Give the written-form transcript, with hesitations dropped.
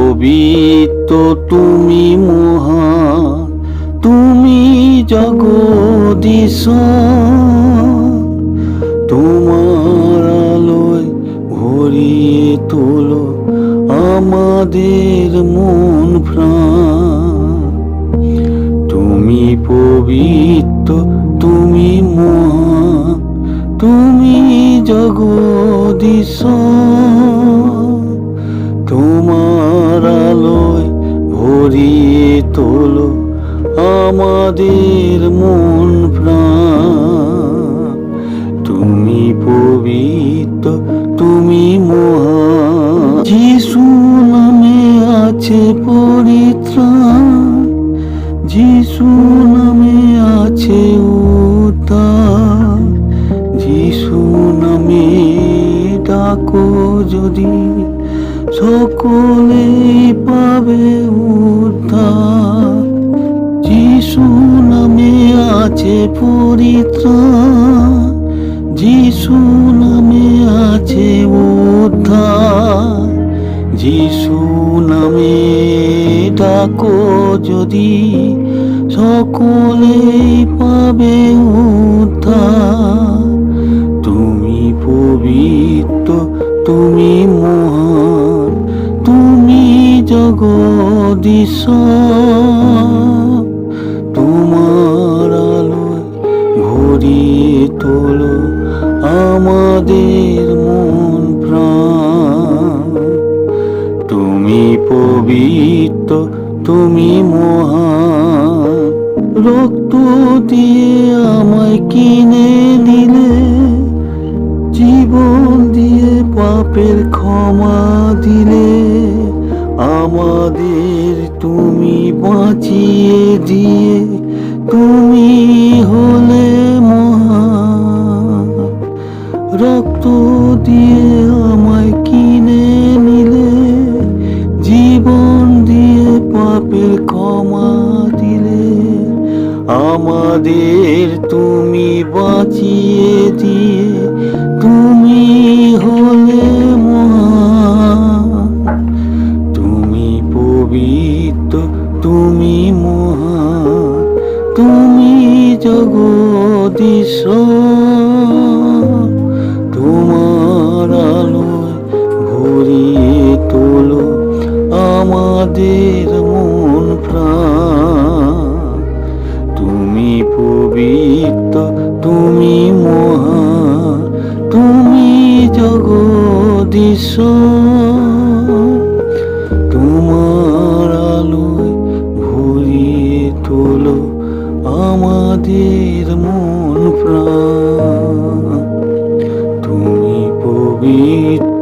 পবিত্র, তুমি মহান, তুমি জগদীশ্বর। তোমার আলোয় ভরিয়ে তোলো আমাদের মন প্রাণ। তুমি পবিত্র, তুমি মহান, তুমি জগদীশ্বর। তোমার আলোয় ভরিয়ে তোলো আমাদের মন প্রাণ। তুমি পবিত্র, তুমি মহান। যিশু নামে আছে পরিত্রাণ, যিশু নামে আছে উদ্ধার। যিশু নামে ডাকো যদি, সকলেই পাবে উদ্ধার। যিশু নামে আছে পরিত্রাণ, যিশু নামে আছে উদ্ধার। যিশু নামে ডাকো যদি, সকলেই পাবে উদ্ধার। তুমি পবিত্র, তুমি মহান, তুমি জগদীশ্বর। তোমার আলোয় ভরিয়ে তোলো আমাদের মন প্রাণ। তুমি পবিত্র, তুমি মহান। রক্ত দিয়ে আমায় কিনে নিলে, জীবন দিয়ে পাপের ক্ষমা দিলে। আমাদের তুমি বাঁচিয়ে দিয়ে, তুমি হলে মহান। রক্ত দিয়ে আমায় কিনে নিলে, জীবন দিয়ে পাপের ক্ষমা দিলে। আমাদের তুমি বাঁচিয়ে দিয়ে, তুমি হলে মহান। তুমি পবিত্র, তুমি মহান, তুমি জগদীশ্বর। তোমার আলোয় ভরিয়ে তোলো আমাদের মন প্রাণ। তুমি পবিত্র, তুমি মহান, তুমি জগদীশ্বর। তোমার আলোয় ভরিয়ে তোলো আমাদের মন প্রাণ। তুমি পবিত্র।